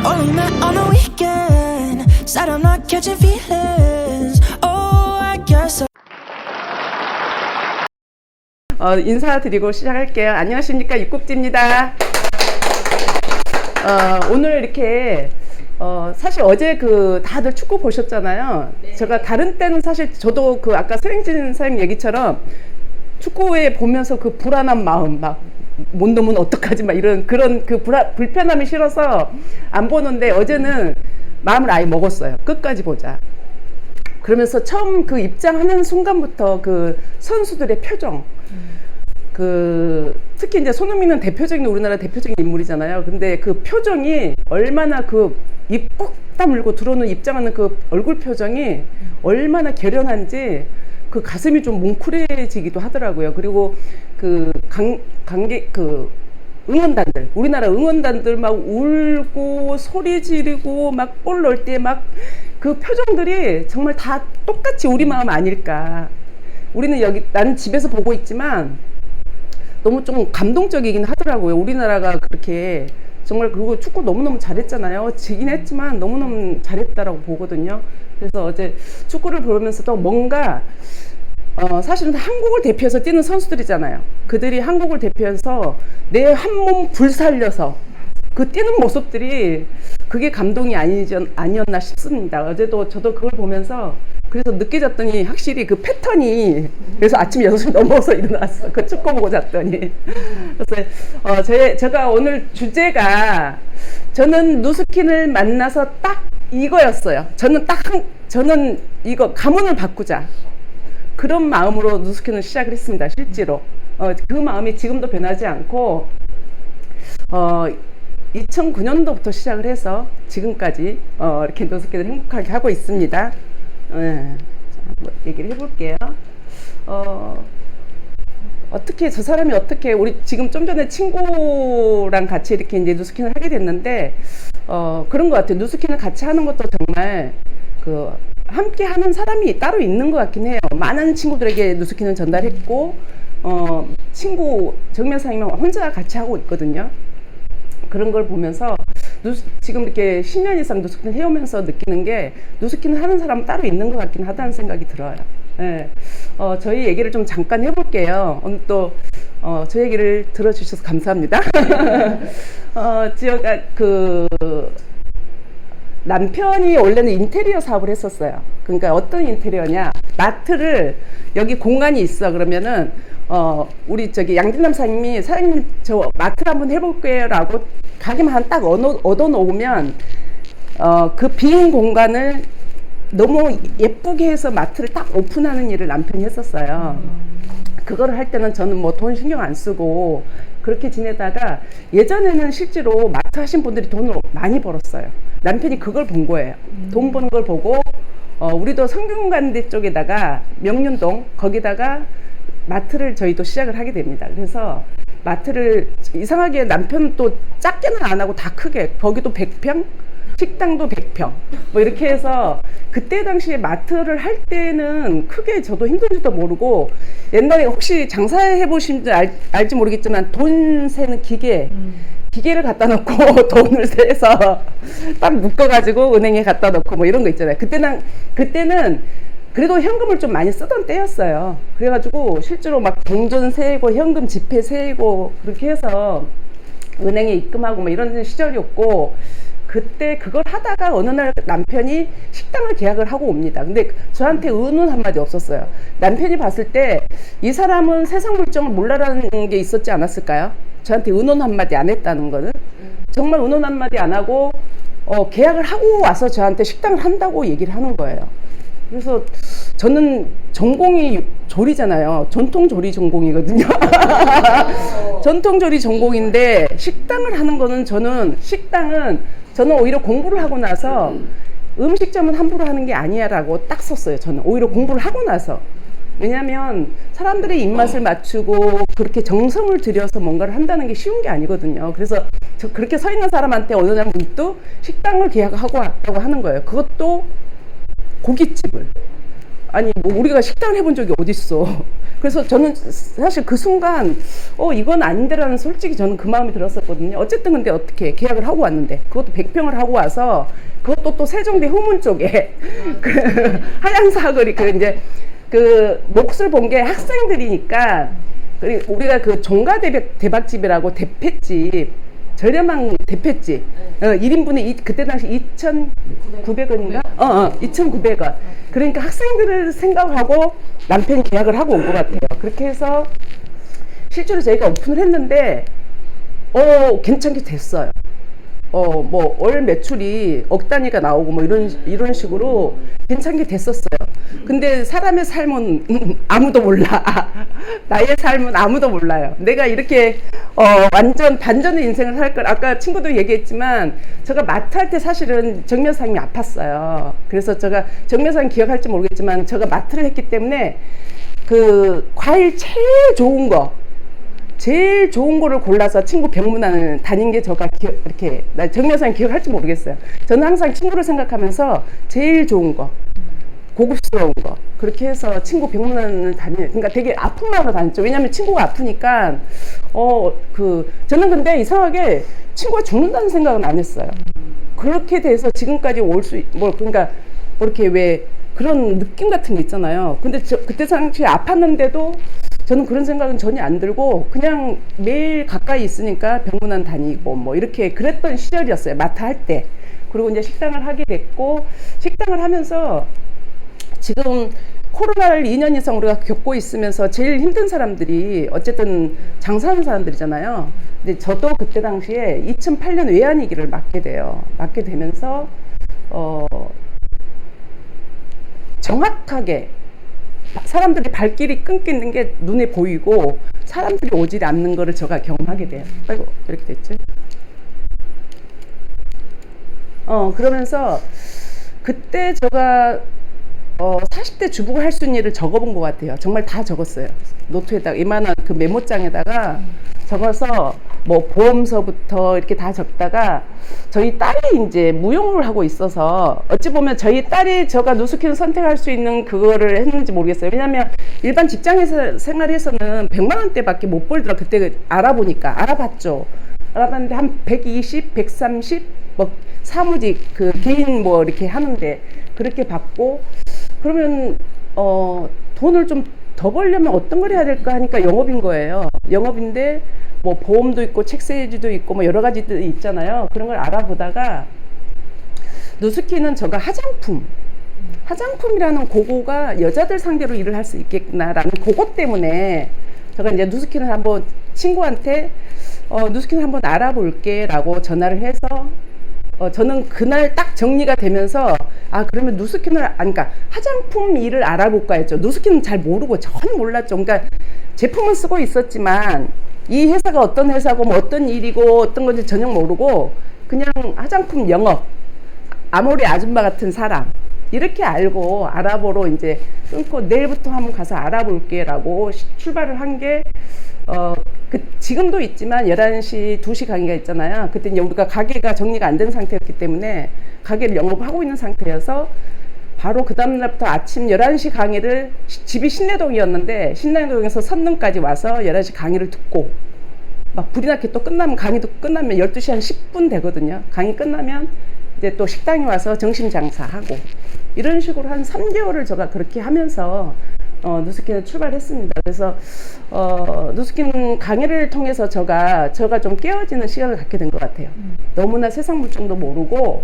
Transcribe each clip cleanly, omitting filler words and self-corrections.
Only met on the weekend. Said I'm not catching feelings. Oh, I guess. 인사드리고 시작할게요. 안녕하십니까, 육국지입니다. 오늘 이렇게 사실 어제 다들 축구 보셨잖아요. 네. 제가 다른 때는 사실 저도 아까 서영진 사장님 얘기처럼 축구에 보면서 그 불안한 마음, 막 못 넣으면 어떡하지, 막 이런 그런 불편함이 싫어서 안 보는데, 어제는 마음을 아예 먹었어요. 끝까지 보자. 그러면서 처음 입장하는 순간부터 선수들의 표정, 특히 이제 손흥민은 대표적인, 우리나라 대표적인 인물이잖아요. 근데 그 표정이 얼마나 입 꾹 다물고 들어오는, 입장하는 얼굴 표정이 얼마나 결연한지 가슴이 좀 뭉클해지기도 하더라고요. 그리고 응원단들, 우리나라 응원단들 막 울고 소리 지르고 막 골 넣을 때 막 그 표정들이 정말 다 똑같이 우리 마음 아닐까. 우리는 나는 집에서 보고 있지만 너무 좀 감동적이긴 하더라고요. 우리나라가 그렇게 정말, 그리고 축구 너무너무 잘했잖아요. 지긴 했지만 너무너무 잘했다라고 보거든요. 그래서 어제 축구를 보면서도 뭔가 사실은 한국을 대표해서 뛰는 선수들이잖아요. 그들이 한국을 대표해서 내 한 몸 불살려서 뛰는 모습들이 그게 감동이 아니었나 싶습니다. 어제도 저도 그걸 보면서 그래서 늦게 잤더니 확실히 패턴이, 그래서 아침 6시 넘어서 일어났어. 축구 보고 잤더니. 그래서 제가 오늘 주제가, 저는 누스킨을 만나서 딱 이거였어요. 저는 이거 가문을 바꾸자, 그런 마음으로 누스킨을 시작을 했습니다. 실제로 그 마음이 지금도 변하지 않고 2009년도부터 시작을 해서 지금까지 이렇게 누스킨을 행복하게 하고 있습니다. 한번 얘기를 해볼게요. 어떻게 저 사람이 어떻게, 우리 지금 좀 전에 친구랑 같이 이렇게 이제 누스킨을 하게 됐는데, 그런 것 같아요. 누스킨을 같이 하는 것도 정말 함께 하는 사람이 따로 있는 것 같긴 해요. 많은 친구들에게 누스킨을 전달했고, 친구 정면사님은 혼자 같이 하고 있거든요. 그런 걸 보면서 지금 이렇게 10년 이상 누스킨을 해오면서 느끼는 게, 누스킨을 하는 사람은 따로 있는 것 같긴 하다는 생각이 들어요. 네. 저희 얘기를 좀 잠깐 해볼게요. 오늘 또 저 얘기를 들어주셔서 감사합니다. 지어가 남편이 원래는 인테리어 사업을 했었어요. 그러니까 어떤 인테리어냐, 마트를, 여기 공간이 있어 그러면은 우리 양진남 사장님이, 사장님 저 마트를 한번 해볼게요 라고 가게만 딱 얻어 놓으면 그 빈 공간을 너무 예쁘게 해서 마트를 딱 오픈하는 일을 남편이 했었어요. 그거를 할 때는 저는 뭐 돈 신경 안 쓰고 그렇게 지내다가, 예전에는 실제로 마트 하신 분들이 돈을 많이 벌었어요. 남편이 그걸 본 거예요. 돈 버는 걸 보고 우리도 성균관대 쪽에다가 명륜동, 거기다가 마트를 저희도 시작을 하게 됩니다. 그래서 마트를, 이상하게 남편은 또 작게는 안 하고 다 크게, 거기도 100평, 식당도 100평, 뭐 이렇게 해서, 그때 당시에 마트를 할 때는 크게 저도 힘든지도 모르고, 옛날에 혹시 장사해 보신 줄 알지 모르겠지만, 돈 세는 기계를 갖다 놓고 돈을 세서 딱 묶어가지고 은행에 갖다 놓고 뭐 이런 거 있잖아요. 그때는 그래도 현금을 좀 많이 쓰던 때였어요. 그래가지고 실제로 막 동전 세고 현금 지폐 세고 그렇게 해서 은행에 입금하고 뭐 이런 시절이었고, 그때 그걸 하다가 어느 날 남편이 식당을 계약을 하고 옵니다. 근데 저한테 은은 한마디 없었어요. 남편이 봤을 때 이 사람은 세상 물정을 몰라라는 게 있었지 않았을까요? 저한테 은혼 한마디 안 했다는 거는, 정말 은혼 한마디 안 하고 계약을 하고 와서 저한테 식당을 한다고 얘기를 하는 거예요. 그래서 저는 전공이 조리잖아요. 전통조리 전공이거든요. 전통조리 전공인데 식당을 하는 거는, 저는 오히려 공부를 하고 나서 음식점은 함부로 하는 게 아니야 라고 딱 썼어요. 저는 오히려 공부를 하고 나서. 왜냐면 사람들의 입맛을 맞추고 그렇게 정성을 들여서 뭔가를 한다는 게 쉬운 게 아니거든요. 그래서 그렇게 서 있는 사람한테 어느 날 문득 식당을 계약하고 왔다고 하는 거예요. 그것도 고깃집을. 아니 뭐 우리가 식당을 해본 적이 어딨어. 그래서 저는 사실 그 순간 이건 아닌데라는 솔직히 저는 그 마음이 들었었거든요. 어쨌든 근데 어떻게 계약을 하고 왔는데 그것도 100평을 하고 와서 그것도 또 세종대 후문 쪽에 그 하얀 사거리 그 이제 그 몫을 본 게 학생들이니까 그리고 우리가 그 종가 대박집이라고 대패집 저렴한 대패집 1인분에 그때 당시 2,900원인가? 2,900원. 그러니까 학생들을 생각하고 남편이 계약을 하고 온 것 같아요. 그렇게 해서 실제로 저희가 오픈을 했는데 괜찮게 됐어요. 뭐 월 매출이 억 단위가 나오고 뭐 이런 식으로 괜찮게 됐었어요. 근데 사람의 삶은 아무도 몰라. 나의 삶은 아무도 몰라요. 내가 이렇게 완전 반전의 인생을 살 걸 아까 친구도 얘기했지만 제가 마트 할 때 사실은 정면상이 아팠어요. 그래서 제가 정면상 기억할지 모르겠지만 제가 마트를 했기 때문에 그 과일 제일 좋은 거를 골라서 친구 병문안을 다닌 게 제가 이렇게 정면상 기억할지 모르겠어요. 저는 항상 친구를 생각하면서 제일 좋은 거 고급스러운 거 그렇게 해서 친구 병문안을 그러니까 되게 아픈 마음으로 다녔죠. 왜냐면 친구가 아프니까 저는 근데 이상하게 친구가 죽는다는 생각은 안 했어요. 그렇게 돼서 지금까지 그러니까 뭐 이렇게 왜 그런 느낌 같은 게 있잖아요. 근데 그때 당시에 아팠는데도 저는 그런 생각은 전혀 안 들고 그냥 매일 가까이 있으니까 병문안 다니고 뭐 이렇게 그랬던 시절이었어요. 마트 할 때. 그리고 이제 식당을 하게 됐고 식당을 하면서 지금 코로나를 2년 이상 우리가 겪고 있으면서 제일 힘든 사람들이 어쨌든 장사하는 사람들이잖아요. 근데 저도 그때 당시에 2008년 외환위기를 맞게 돼요. 맞게 되면서 정확하게 사람들이 발길이 끊기는 게 눈에 보이고 사람들이 오지 않는 거를 제가 경험하게 돼요. 아이고 이렇게 됐지? 그러면서 그때 제가 40대 주부가 할 수 있는 일을 적어본 것 같아요. 정말 다 적었어요. 노트에다가 이만한 그 메모장에다가 적어서 뭐 보험서부터 이렇게 다 적다가 저희 딸이 이제 무용을 하고 있어서 어찌 보면 저희 딸이 제가 누스킨을 선택할 수 있는 그거를 했는지 모르겠어요. 왜냐면 일반 직장에서 생활에서는 100만 원대밖에 못 벌더라. 그때 알아봤죠. 알아봤는데 한 120, 130 뭐 사무직 그 개인 뭐 이렇게 하는데 그렇게 받고 그러면 돈을 좀 더 벌려면 어떤 걸 해야 될까 하니까 영업인 거예요. 영업인데 뭐 보험도 있고 책세지도 있고 뭐 여러 가지들이 있잖아요. 그런 걸 알아보다가 누스키는 제가 화장품이라는 그거가 여자들 상대로 일을 할 수 있겠구나라는 그것 때문에 제가 이제 누스킨을 한번 친구한테 누스킨을 한번 알아볼게 라고 전화를 해서 저는 그날 딱 정리가 되면서 그러면 누스킨을 그러니까 화장품 일을 알아볼까 했죠. 누스킨은 잘 모르고 전혀 몰랐죠. 그러니까 제품은 쓰고 있었지만 이 회사가 어떤 회사고 뭐 어떤 일이고 어떤 건지 전혀 모르고 그냥 화장품 영업 아모레 아줌마 같은 사람 이렇게 알고 알아보러 이제 끊고 내일부터 한번 가서 알아볼게 라고 출발을 한 게 지금도 있지만 11시 2시 강의가 있잖아요. 그때 이제 우리가 가게가 정리가 안 된 상태였기 때문에 가게를 영업하고 있는 상태여서 바로 그 다음날부터 아침 11시 강의를 집이 신내동이었는데 신내동에서 선릉까지 와서 11시 강의를 듣고 막 불이 나게 또 강의도 끝나면 12시 한 10분 되거든요. 강의 끝나면 이제 또 식당에 와서 점심 장사하고 이런 식으로 한 3개월을 제가 그렇게 하면서 누스킨을 출발했습니다. 그래서 누스킨 강의를 통해서 제가 좀 깨어지는 시간을 갖게 된 것 같아요. 너무나 세상 물정도 모르고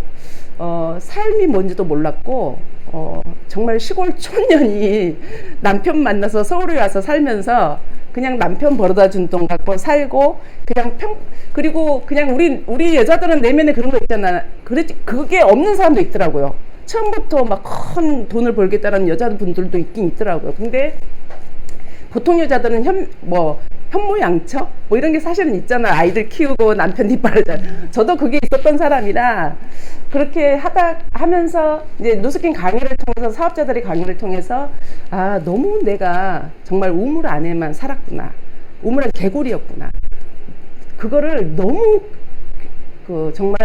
삶이 뭔지도 몰랐고 정말 시골 촌년이 남편 만나서 서울에 와서 살면서 그냥 남편 벌어다 준 돈 갖고 살고 그냥 그리고 그냥 우리 여자들은 내면에 그런 거 있잖아. 그게 없는 사람도 있더라고요. 처음부터 막 큰 돈을 벌겠다는 여자분들도 있긴 있더라고요. 근데 보통 여자들은 현모양처 뭐 이런 게 사실은 있잖아. 아이들 키우고 남편 뒷바라지. 저도 그게 있었던 사람이라 그렇게 하면서 이제 누스킨 강의를 통해서 사업자들의 강의를 통해서 너무 내가 정말 우물 안에만 살았구나. 우물한 개구리였구나. 그거를 너무 정말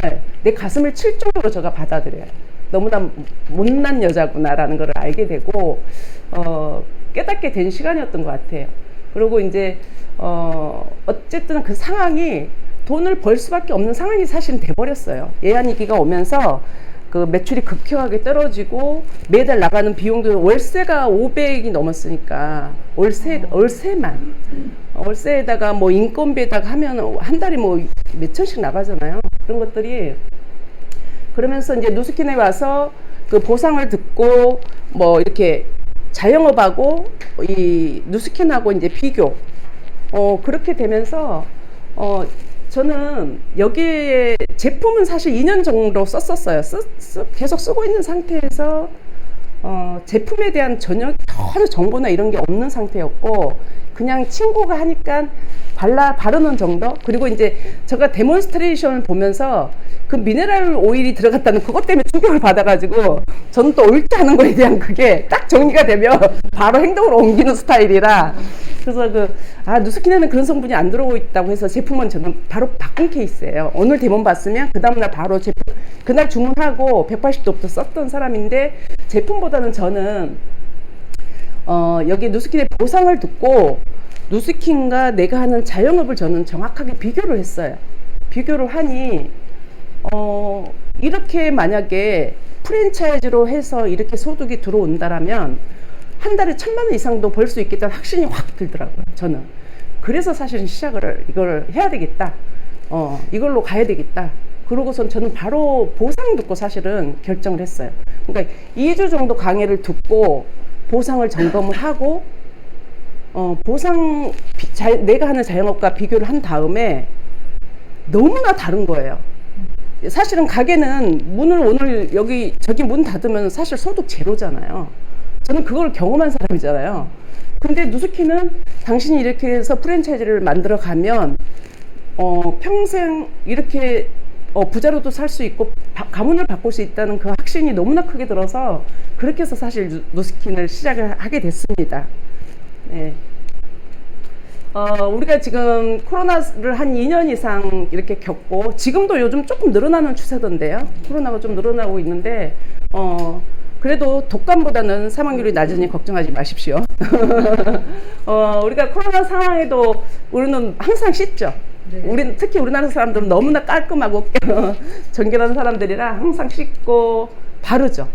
내 가슴을 칠 정도로 제가 받아들여요. 너무나 못난 여자구나라는 걸 알게 되고 깨닫게 된 시간이었던 것 같아요. 그리고 이제 어쨌든 그 상황이 돈을 벌 수밖에 없는 상황이 사실은 돼버렸어요. 예한위기가 오면서 그 매출이 급격하게 떨어지고 매달 나가는 비용도 월세가 500이 넘었으니까 월세에다가 뭐 인건비에다가 하면 한 달에 뭐 몇천씩 나가잖아요. 그런 것들이 그러면서 이제 누스킨에 와서 그 보상을 듣고 뭐 이렇게 자영업하고 이 누스킨하고 이제 비교 그렇게 되면서 저는 여기에 제품은 사실 2년 정도 썼었어요. 계속 쓰고 있는 상태에서 제품에 대한 전혀 정보나 이런 게 없는 상태였고 그냥 친구가 하니까 바르는 정도. 그리고 이제 제가 데몬스트레이션을 보면서 그 미네랄 오일이 들어갔다는 그것 때문에 충격을 받아가지고 저는 또 옳지 않은 거에 대한 그게 딱 정리가 되면 바로 행동으로 옮기는 스타일이라 그래서 누스킨에는 그런 성분이 안 들어오고 있다고 해서 제품은 저는 바로 바꾼 케이스예요. 오늘 데몬 봤으면 그 다음날 바로 제품 그날 주문하고 180도부터 썼던 사람인데 제품보다는 저는 여기 누스킨의 보상을 듣고 누스킨과 내가 하는 자영업을 저는 정확하게 비교를 했어요. 비교를 하니 이렇게 만약에 프랜차이즈로 해서 이렇게 소득이 들어온다라면 한 달에 1,000만 원 이상도 벌 수 있겠다는 확신이 확 들더라고요. 저는 그래서 사실은 이걸 해야 되겠다. 이걸로 가야 되겠다. 그러고선 저는 바로 보상 듣고 사실은 결정을 했어요. 그러니까 2주 정도 강의를 듣고 보상을 점검을 하고 내가 하는 자영업과 비교를 한 다음에 너무나 다른 거예요. 사실은 가게는 오늘 저기 문 닫으면 사실 소득 제로잖아요. 저는 그걸 경험한 사람이잖아요. 근데 누스킨은 당신이 이렇게 해서 프랜차이즈를 만들어 가면 평생 이렇게 부자로도 살 수 있고 가문을 바꿀 수 있다는 그 확신이 너무나 크게 들어서 그렇게 해서 사실 누스킨을 시작을 하게 됐습니다. 네. 우리가 지금 코로나를 한 2년 이상 이렇게 겪고 지금도 요즘 조금 늘어나는 추세던데요. 코로나가 좀 늘어나고 있는데 그래도 독감보다는 사망률이 낮으니 걱정하지 마십시오. 우리가 코로나 상황에도 우리는 항상 씻죠. 네. 특히 우리나라 사람들은 너무나 깔끔하고 정결한 사람들이라 항상 씻고 바르죠.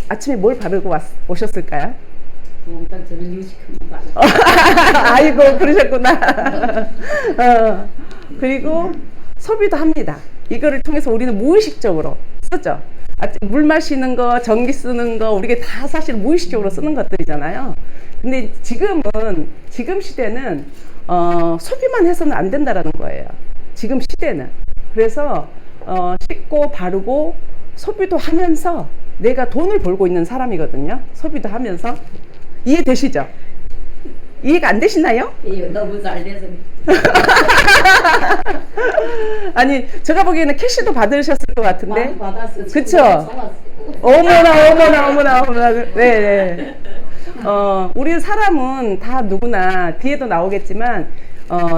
아침에 뭘 바르고 오셨을까요? 일단 저는 유식한 거 맞아요. 아이고 그러셨구나. 그리고 소비도 합니다. 이거를 통해서 우리는 무의식적으로 쓰죠. 물 마시는 거, 전기 쓰는 거 우리가 다 사실 무의식적으로 쓰는 것들이잖아요. 근데 지금 시대는 소비만 해서는 안 된다라는 거예요. 지금 시대는. 그래서 씻고 바르고 소비도 하면서 내가 돈을 벌고 있는 사람이거든요. 소비도 하면서. 이해되시죠? 이해가 안 되시나요? 예, 너무 잘 돼서. 아니, 제가 보기에는 캐시도 받으셨을 것 같은데. 많이 받았어요. 그쵸? 어머나. 네네. 우리 사람은 다 누구나 뒤에도 나오겠지만,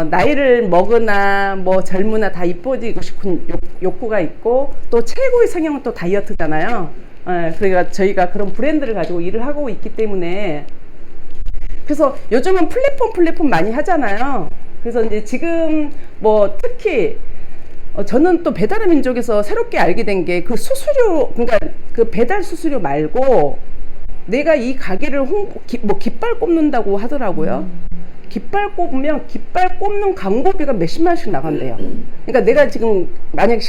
나이를 먹으나 뭐 젊으나 다 이뻐지고 싶은 욕구가 있고, 또 최고의 성향은 또 다이어트잖아요. 그러니까 저희가 그런 브랜드를 가지고 일을 하고 있기 때문에 그래서 요즘은 플랫폼 많이 하잖아요. 그래서 이제 지금 뭐 특히 저는 또 배달의 민족에서 새롭게 알게 된 게 그 수수료, 그러니까 그 배달 수수료 말고 내가 이 가게를 깃발 꼽는다고 하더라고요. 깃발 꼽으면 깃발 꼽는 광고비가 몇십만 원씩 나간대요. 그러니까 내가 지금 만약에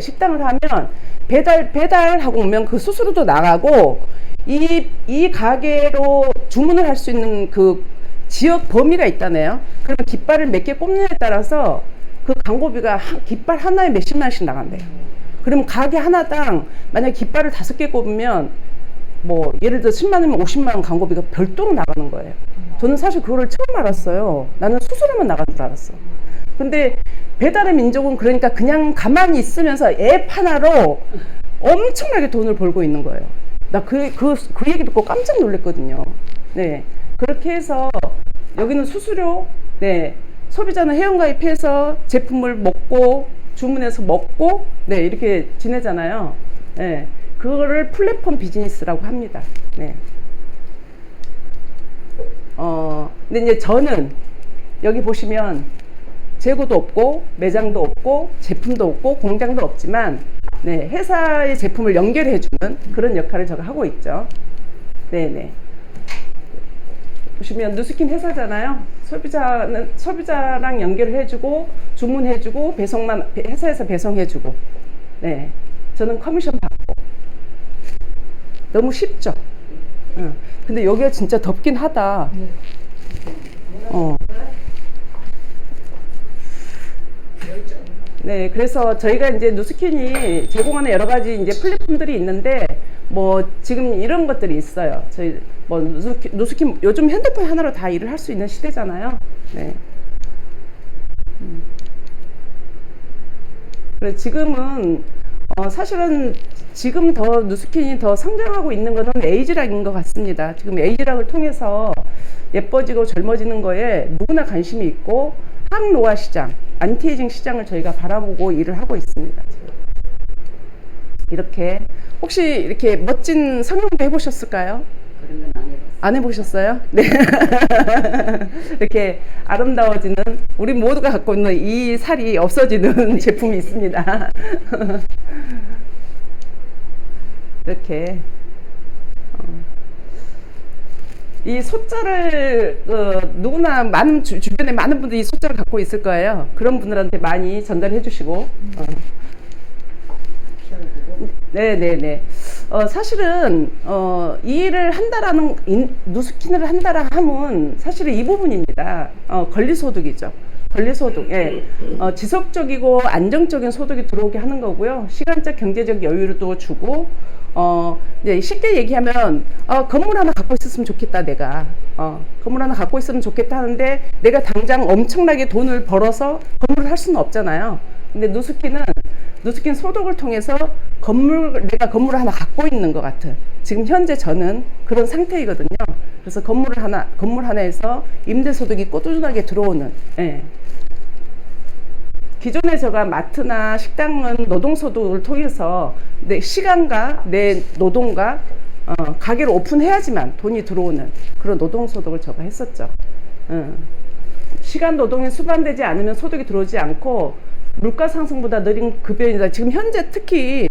식당을 하면 배달하고 오면 그 수수료도 나가고 이 가게로 주문을 할 수 있는 그 지역 범위가 있다네요. 그러면 깃발을 몇 개 꼽느냐에 따라서 그 광고비가 깃발 하나에 몇십만 원씩 나간대요. 그러면 가게 하나당 만약에 깃발을 5개 꼽으면 뭐 예를 들어 10만 원이면 50만 원 광고비가 별도로 나가는 거예요. 저는 사실 그거를 처음 알았어요. 나는 수수료만 나간 줄 알았어. 근데 배달의 민족은 그러니까 그냥 가만히 있으면서 앱 하나로 엄청나게 돈을 벌고 있는 거예요. 나 그 얘기 듣고 깜짝 놀랐거든요. 네. 그렇게 해서 여기는 수수료, 네. 소비자는 회원가입해서 제품을 먹고 주문해서 먹고, 네. 이렇게 지내잖아요. 네. 그거를 플랫폼 비즈니스라고 합니다. 네. 근데 이제 저는 여기 보시면 재고도 없고 매장도 없고 제품도 없고 공장도 없지만 네, 회사의 제품을 연결해주는 그런 역할을 제가 하고 있죠. 네네. 보시면 누스킨 회사잖아요. 소비자랑 연결을 해주고 주문해주고 배송만 회사에서 배송해주고. 네, 저는 커미션 받고. 너무 쉽죠. 응. 근데 여기가 진짜 덥긴 하다. 네, 그래서 저희가 이제 누스킨이 제공하는 여러 가지 이제 플랫폼들이 있는데, 뭐 지금 이런 것들이 있어요. 저희 뭐 누스킨 요즘 핸드폰 하나로 다 일을 할 수 있는 시대잖아요. 네. 그래서 지금은 사실은 지금 더 누스킨이 더 성장하고 있는 것은 에이지락인 것 같습니다. 지금 에이지락을 통해서 예뻐지고 젊어지는 거에 누구나 관심이 있고 항노화 시장, 안티에이징 시장을 저희가 바라보고 일을 하고 있습니다. 이렇게 혹시 이렇게 멋진 성형도 해보셨을까요? 그런 건 안 해봤어요. 안 해보셨어요? 네. 이렇게 아름다워지는 우리 모두가 갖고 있는 이 살이 없어지는 제품이 있습니다. 이렇게 이 소자를 누구나 많은 주변에 많은 분들이 이 소자를 갖고 있을 거예요. 그런 분들한테 많이 전달해 주시고 네네네. 사실은 이 일을 한다라는 누스킨을 한다라 함은 사실은 이 부분입니다. 권리소득이죠. 권리소득, 예. 지속적이고 안정적인 소득이 들어오게 하는 거고요. 시간적 경제적 여유도 주고 이제 쉽게 얘기하면 건물 하나 갖고 있었으면 좋겠다 내가 건물 하나 갖고 있으면 좋겠다 하는데 내가 당장 엄청나게 돈을 벌어서 건물을 할 수는 없잖아요. 근데 누스킨 소득을 통해서 내가 건물을 하나 갖고 있는 것 같은 지금 현재 저는 그런 상태이거든요. 그래서 건물 하나에서 임대소득이 꾸준하게 들어오는. 예. 기존에 제가 마트나 식당은 노동소득을 통해서 내 시간과 내 노동과 가게를 오픈해야지만 돈이 들어오는 그런 노동소득을 제가 했었죠. 시간 노동에 수반되지 않으면 소득이 들어오지 않고 물가 상승보다 느린 급여이다. 지금 현재 특히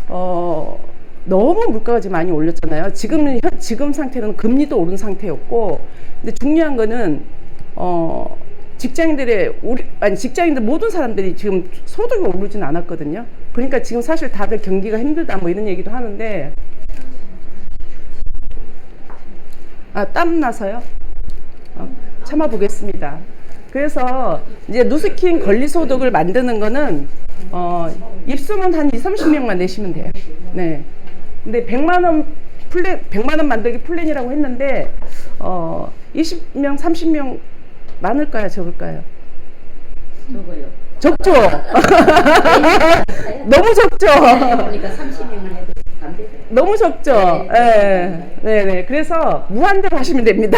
너무 물가가 지금 많이 올렸잖아요. 지금 상태는 금리도 오른 상태였고, 근데 중요한 거는 직장인들 모든 사람들이 지금 소득이 오르진 않았거든요. 그러니까 지금 사실 다들 경기가 힘들다 뭐 이런 얘기도 하는데 땀 나서요? 참아보겠습니다. 그래서 이제 누스킨 권리소득을 만드는 거는 입소문 한 20-30명만 내시면 돼요. 네. 근데 100만 원 만들기 플랜이라고 했는데 20명, 30명 많을까요, 적을까요? 적어요. 적죠. 너무 적죠. 그러니까 30명을 해도 안 되죠. 너무 적죠. 네, 네, 네. 그래서 무한대로 하시면 됩니다.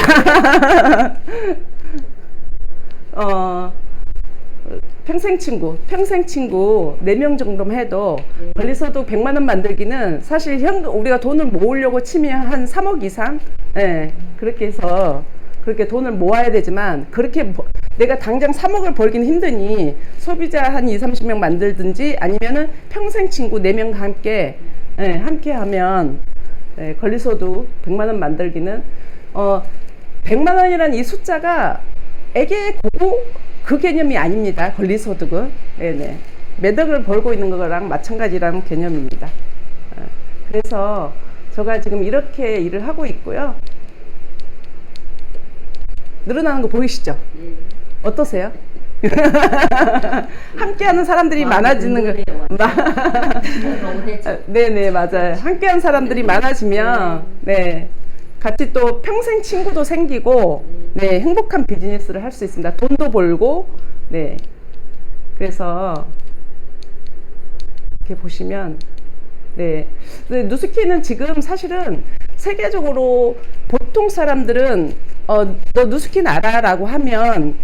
평생 친구 4명 정도만 해도 권리소득 100만 원 만들기는 사실 우리가 돈을 모으려고 치면 한 3억 이상, 예, 그렇게 해서 그렇게 돈을 모아야 되지만 그렇게 내가 당장 3억을 벌기는 힘드니 소비자 한 20-30명 만들든지 아니면은 평생 친구 4명과 함께, 예, 함께 하면, 예, 권리소득 100만 원 만들기는 100만 원이라는 이 숫자가 에게 고고 그 개념이 아닙니다. 권리소득은. 네네. 매덕을 벌고 있는 거랑 마찬가지라는 개념입니다. 그래서 제가 지금 이렇게 일을 하고 있고요. 늘어나는 거 보이시죠? 어떠세요? 함께하는 사람들이 많아지는 거. 네네, 맞아요. 함께하는 사람들이 많아지면, 네, 같이 또 평생 친구도 생기고, 네, 행복한 비즈니스를 할 수 있습니다. 돈도 벌고, 네. 그래서 이렇게 보시면, 네, 누스킨은 지금 사실은 세계적으로 보통 사람들은 너 누스킨 알아라고 하면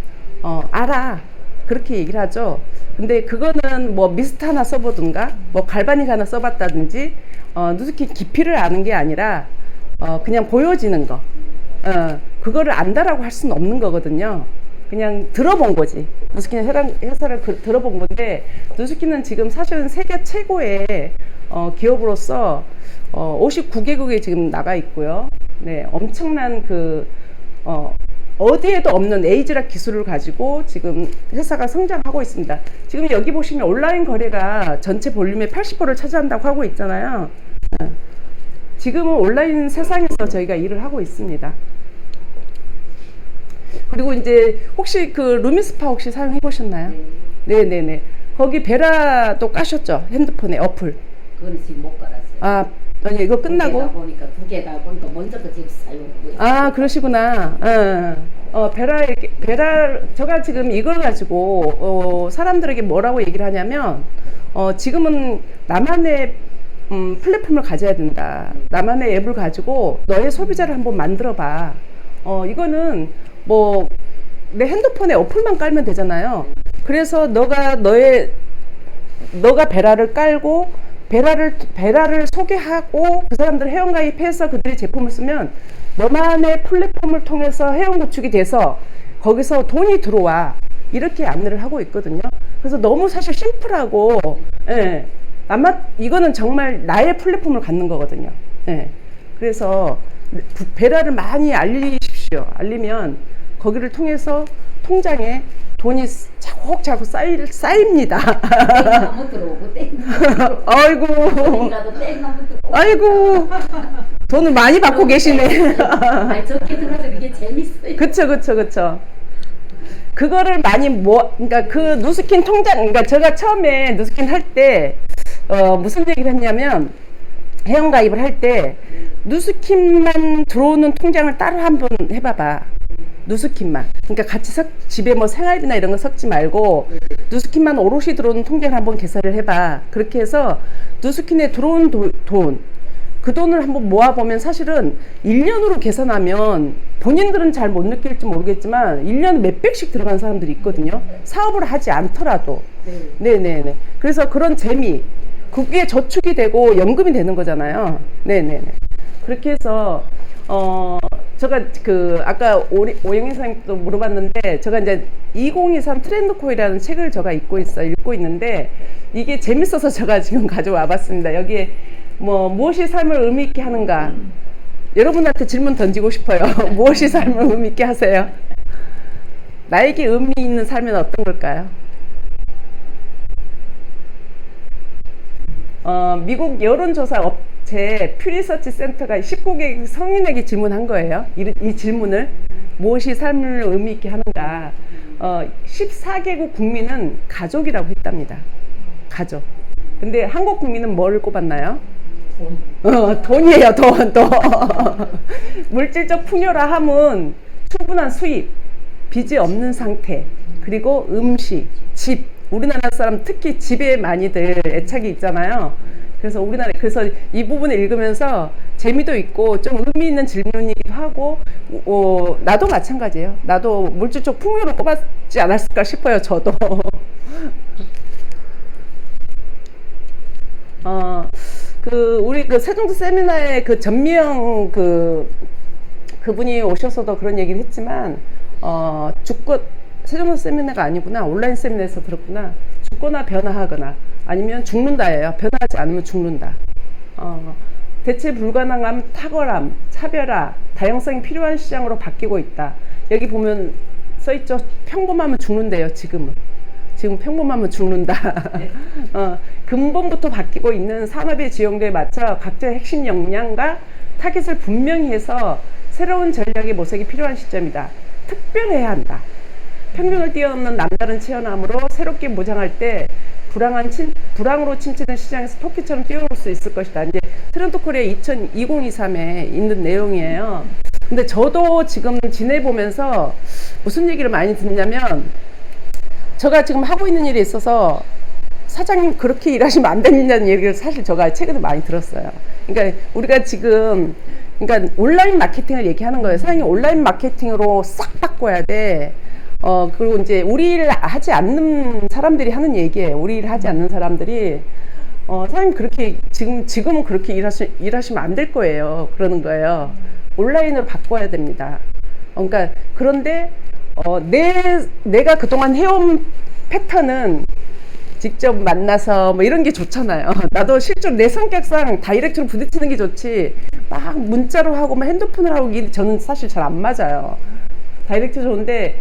알아, 그렇게 얘기를 하죠. 근데 그거는 뭐 미스트 하나 써보든가 뭐 갈바닉 하나 써봤다든지 누스킨 깊이를 아는 게 아니라 그냥 보여지는 거, 그거를 안다라고 할 수는 없는 거거든요. 그냥 들어본 거지. 누스킨 회사를 들어본 건데, 누스킨은 지금 사실은 세계 최고의 기업으로서 59개국에 지금 나가 있고요. 네, 엄청난 어디에도 없는 에이즈락 기술을 가지고 지금 회사가 성장하고 있습니다. 지금 여기 보시면 온라인 거래가 전체 볼륨의 80%를 차지한다고 하고 있잖아요. 지금은 온라인 세상에서 저희가 일을 하고 있습니다. 그리고 이제 혹시 그 루미스파 혹시 사용해 보셨나요? 네네네. 거기 베라도 까셨죠? 핸드폰에 어플. 그건 지금 못 깔았어요. 아니 이거 끝나고. 보니까 두 개다 보니까 먼저 거 지금 사용하고 있어요. 그러시구나. 베라 제가 지금 이걸 가지고 사람들에게 뭐라고 얘기를 하냐면 지금은 나만의 플랫폼을 가져야 된다. 나만의 앱을 가지고 너의 소비자를 한번 만들어 봐. 이거는 뭐 내 핸드폰에 어플만 깔면 되잖아요. 그래서 너가 베라를 깔고 베라를 소개하고 그 사람들 회원가입해서 그들이 제품을 쓰면 너만의 플랫폼을 통해서 회원 구축이 돼서 거기서 돈이 들어와. 이렇게 안내를 하고 있거든요. 그래서 너무 사실 심플하고, 예. 아마 이거는 정말 나의 플랫폼을 갖는 거거든요. 예. 그래서 베라를 많이 알리십시오. 알리면 거기를 통해서 통장에 돈이 차곡차곡 쌓입니다. 땡나무 들어오고 땡나무 들어오고 아이고. 돈이라도 땡나무 들어오고. 아이고. 돈을 많이 받고 계시네. 아니 적게 들어서 이게 재밌어요. 그쵸. 그거를 많이 그러니까 그 누스킨 통장, 그러니까 제가 처음에 누스킨 할 때, 무슨 얘기를 했냐면, 회원가입을 할 때, 누스킨만 들어오는 통장을 따로 한번 해봐봐. 누스킨만. 그러니까 같이 집에 뭐 생활비나 이런 거 섞지 말고, 누스킨만 오롯이 들어오는 통장을 한번 계산을 해봐. 그렇게 해서, 누스킨에 들어온 돈, 그 돈을 한번 모아보면 사실은 1년으로 계산하면 본인들은 잘 못 느낄지 모르겠지만 1년에 몇백씩 들어가는 사람들이 있거든요. 사업을 하지 않더라도. 네네네. 그래서 그런 재미, 그게 저축이 되고 연금이 되는 거잖아요. 네네네. 그렇게 해서, 제가 아까 오영희 선생님도 물어봤는데, 제가 이제 2023 트렌드 코이라는 책을 제가 읽고 있는데, 이게 재밌어서 제가 지금 가져와 봤습니다. 여기에 무엇이 삶을 의미 있게 하는가? 여러분한테 질문 던지고 싶어요. 무엇이 삶을 의미 있게 하세요? 나에게 의미 있는 삶은 어떤 걸까요? 미국 여론조사 업체 퓨리서치 센터가 19개 성인에게 질문한 거예요. 이 질문을. 무엇이 삶을 의미 있게 하는가? 14개국 국민은 가족이라고 했답니다. 가족. 근데 한국 국민은 뭐를 꼽았나요? 돈이에요, 돈. 물질적 풍요라 함은 충분한 수입, 빚이 없는 상태, 그리고 음식, 집. 우리나라 사람 특히 집에 많이들 애착이 있잖아요. 그래서 그래서 이 부분을 읽으면서 재미도 있고 좀 의미 있는 질문이기도 하고, 나도 마찬가지예요. 나도 물질적 풍요를 꼽았지 않았을까 싶어요, 저도. 우리 세종도 세미나에 전미영 그분이 오셔서도 그런 얘기를 했지만, 세종도 세미나가 아니구나. 온라인 세미나에서 들었구나. 죽거나 변화하거나 아니면 죽는다예요. 변화하지 않으면 죽는다. 대체 불가능함, 탁월함, 차별화, 다양성이 필요한 시장으로 바뀌고 있다. 여기 보면 써있죠. 평범하면 죽는데요, 지금 평범하면 죽는다. 근본부터 바뀌고 있는 산업의 지형도에 맞춰 각자의 핵심 역량과 타깃을 분명히 해서 새로운 전략의 모색이 필요한 시점이다. 특별해야 한다. 평균을 뛰어넘는 남다른 체험함으로 새롭게 무장할 때 불황으로 침체된 시장에서 토끼처럼 뛰어올 수 있을 것이다. 이제 트렌드 코리아 2023에 있는 내용이에요. 근데 저도 지금 지내보면서 무슨 얘기를 많이 듣냐면, 제가 지금 하고 있는 일이 있어서 사장님 그렇게 일하시면 안 된다는 얘기를 사실 제가 최근에 많이 들었어요. 그러니까 우리가 지금 온라인 마케팅을 얘기하는 거예요. 사장님 온라인 마케팅으로 싹 바꿔야 돼. 그리고 이제 우리 일을 하지 않는 사람들이 하는 얘기예요. 우리 일을 하지 않는 사람들이 사장님 그렇게 지금은 그렇게 일하시면 안 될 거예요. 그러는 거예요. 온라인으로 바꿔야 됩니다. 그러니까 그런데 내가 그동안 해온 패턴은 직접 만나서 뭐 이런 게 좋잖아요. 나도 실제로 내 성격상 다이렉트로 부딪히는 게 좋지 막 문자로 하고 막 핸드폰을 하고 이게 저는 사실 잘 안 맞아요. 다이렉트 좋은데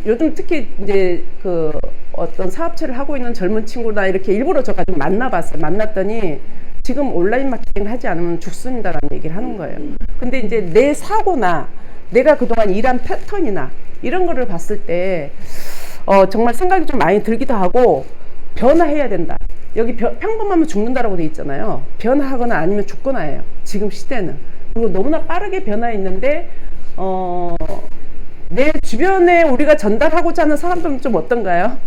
요즘 특히 이제 그 어떤 사업체를 하고 있는 젊은 친구나 이렇게 일부러 저 가지고 만나봤어요. 만났더니 지금 온라인 마케팅을 하지 않으면 죽습니다라는 얘기를 하는 거예요. 근데 이제 내 사고나 내가 그동안 일한 패턴이나 이런 거를 봤을 때 정말 생각이 좀 많이 들기도 하고 변화해야 된다. 여기 평범하면 죽는다라고 돼 있잖아요. 변화하거나 아니면 죽거나예요. 지금 시대는. 그리고 너무나 빠르게 변화했는데 내 주변에 우리가 전달하고자 하는 사람들은 좀 어떤가요?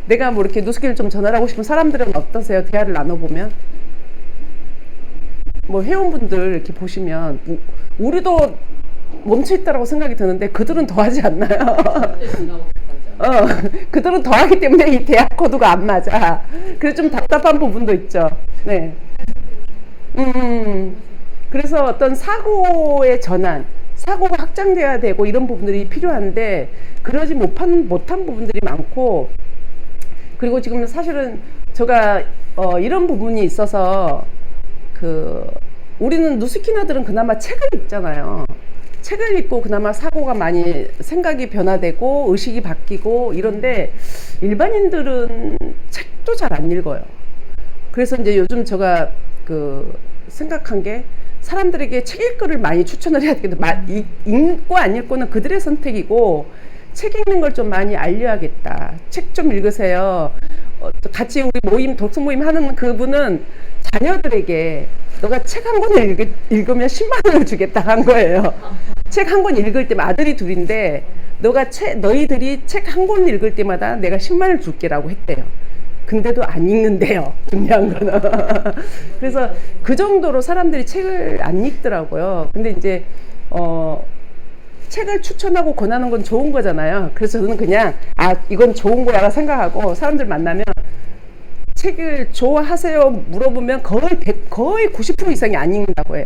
내가 뭐 이렇게 누스키를 좀 전달하고 싶은 사람들은 어떠세요? 대화를 나눠보면 뭐 회원분들 이렇게 보시면 우리도 멈춰있다라고 생각이 드는데 그들은 더 하지 않나요? 그들은 더 하기 때문에 이 대학 코드가 안 맞아. 그래서 좀 답답한 부분도 있죠. 네. 그래서 어떤 사고의 전환, 사고가 확장돼야 되고 이런 부분들이 필요한데 그러지 못한 부분들이 많고, 그리고 지금 사실은 제가 이런 부분이 있어서 우리는 누스키나들은 그나마 책을 읽잖아요. 책을 읽고 그나마 사고가 많이 생각이 변화되고 의식이 바뀌고 이런데 일반인들은 책도 잘 안 읽어요. 그래서 이제 요즘 제가 생각한 게 사람들에게 책 읽기를 많이 추천을 해야 되겠다. 읽고 안 읽고는 그들의 선택이고 책 읽는 걸 좀 많이 알려야겠다. 책 좀 읽으세요. 같이 우리 모임, 독서 모임 하는 그분은 자녀들에게 너가 책 한 권을 읽으면 10만 원을 주겠다 한 거예요. 책 한 권 읽을 때마다, 아들이 둘인데 너희들이 책 한 권 읽을 때마다 내가 10만 원을 줄게라고 했대요. 근데도 안 읽는데요. 중요한 거는. 그래서 그 정도로 사람들이 책을 안 읽더라고요. 근데 이제 책을 추천하고 권하는 건 좋은 거잖아요. 그래서 저는 그냥 이건 좋은 거야 생각하고 사람들 만나면 책을 좋아하세요 물어보면 거의 90% 이상이 안 읽는다고 해요.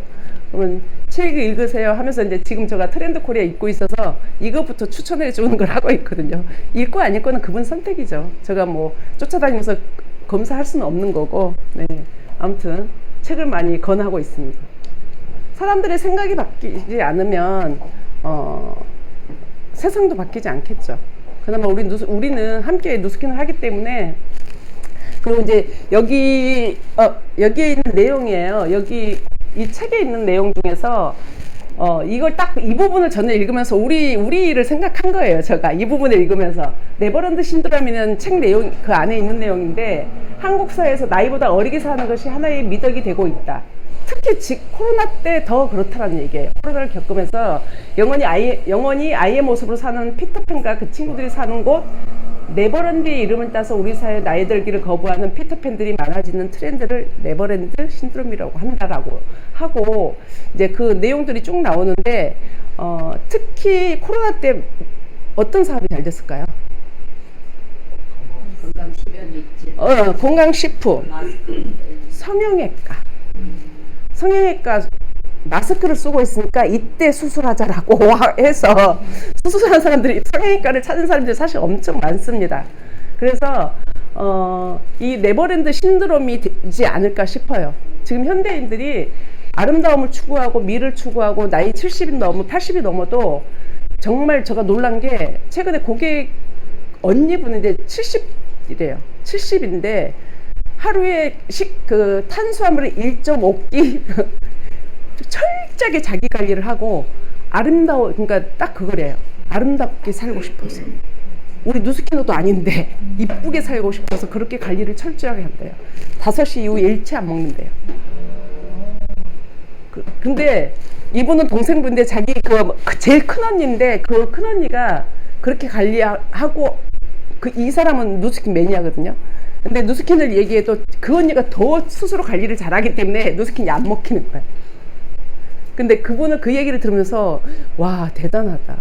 그러면 책 읽으세요 하면서 이제 지금 제가 트렌드 코리아 읽고 있어서 이거부터 추천해 주는 걸 하고 있거든요. 읽고 안 읽고는 그분 선택이죠. 제가 뭐 쫓아다니면서 검사할 수는 없는 거고. 네. 아무튼 책을 많이 권하고 있습니다. 사람들의 생각이 바뀌지 않으면 세상도 바뀌지 않겠죠. 그나마 우리는 함께 누스킨을 하기 때문에. 그리고 이제 여기에 있는 내용이에요. 여기 이 책에 있는 내용 중에서 이걸 딱 이 부분을 저는 읽으면서 우리 일을 생각한 거예요. 제가 이 부분을 읽으면서 네버랜드 신드롬이라는 책 내용, 그 안에 있는 내용인데, 한국 사회에서 나이보다 어리게 사는 것이 하나의 미덕이 되고 있다. 특히 코로나 때 더 그렇다라는 얘기예요. 코로나를 겪으면서 영원히 아이의 모습으로 사는 피터팬과 그 친구들이 사는 곳 네버랜드의 이름을 따서 우리 사회에 나이 들기를 거부하는 피터팬들이 많아지는 트렌드를 네버랜드 신드롬이라고 한다라고 하고, 이제 그 내용들이 쭉 나오는데 특히 코로나 때 어떤 사업이 잘 됐을까요? 건강식품, 성형외과. 마스크를 쓰고 있으니까 이때 수술하자라고 해서 수술하는 사람들이, 성형외과를 찾은 사람들이 사실 엄청 많습니다. 그래서 이 네버랜드 신드롬이 되지 않을까 싶어요. 지금 현대인들이 아름다움을 추구하고 미를 추구하고 나이 70이 넘어 80이 넘어도 정말 제가 놀란 게, 최근에 고객 언니분인데 70이래요. 70인데 하루에 탄수화물을 1.5끼 철저하게 자기 관리를 하고 그러니까 딱 그거래요. 아름답게 살고 싶어서. 우리 누스키노도 아닌데 이쁘게 살고 싶어서 그렇게 관리를 철저하게 한대요. 5시 이후에 일체 안 먹는데요. 근데 이분은 동생분인데 자기 제일 큰 언니인데 그 큰 언니가 그렇게 관리하고, 이 사람은 누스킨 매니아거든요. 근데 누스킨을 얘기해도 그 언니가 더 스스로 관리를 잘하기 때문에 누스킨이 안 먹히는 거예요. 근데 그분은 그 얘기를 들으면서 와, 대단하다.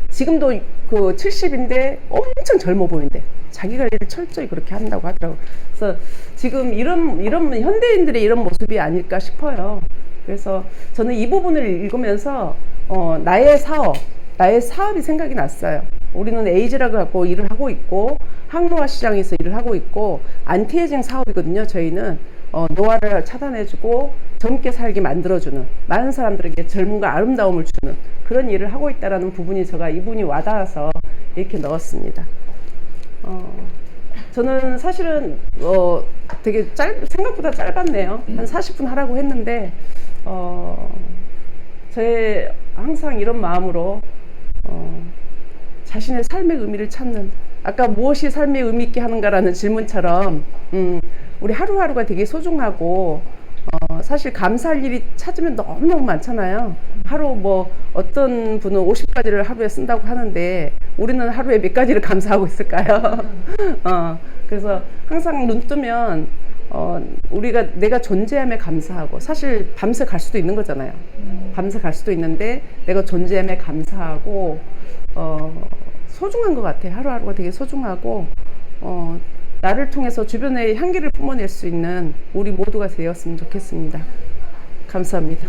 지금도 70인데 엄청 젊어 보이는데 자기 관리를 철저히 그렇게 한다고 하더라고요. 그래서 지금 이런 현대인들의 이런 모습이 아닐까 싶어요. 그래서 저는 이 부분을 읽으면서 나의 사업이 생각이 났어요. 우리는 에이즈락을 갖고 일을 하고 있고 항노화 시장에서 일을 하고 있고 안티에이징 사업이거든요. 저희는 노화를 차단해주고 젊게 살게 만들어주는, 많은 사람들에게 젊음과 아름다움을 주는 그런 일을 하고 있다는 부분이 제가 이분이 와닿아서 이렇게 넣었습니다. 저는 사실은 되게 생각보다 짧았네요. 한 40분 하라고 했는데 제 항상 이런 마음으로 자신의 삶의 의미를 찾는, 아까 무엇이 삶의 의미 있게 하는가라는 질문처럼 우리 하루하루가 되게 소중하고 사실 감사할 일이 찾으면 너무너무 많잖아요. 하루 뭐 어떤 분은 50가지를 하루에 쓴다고 하는데 우리는 하루에 몇 가지를 감사하고 있을까요? 그래서 항상 눈 뜨면 내가 존재함에 감사하고, 사실 밤새 갈 수도 있는 거잖아요. 밤새 갈 수도 있는데 내가 존재함에 감사하고 소중한 것 같아. 하루하루가 되게 소중하고 나를 통해서 주변에 향기를 뿜어낼 수 있는 우리 모두가 되었으면 좋겠습니다. 감사합니다.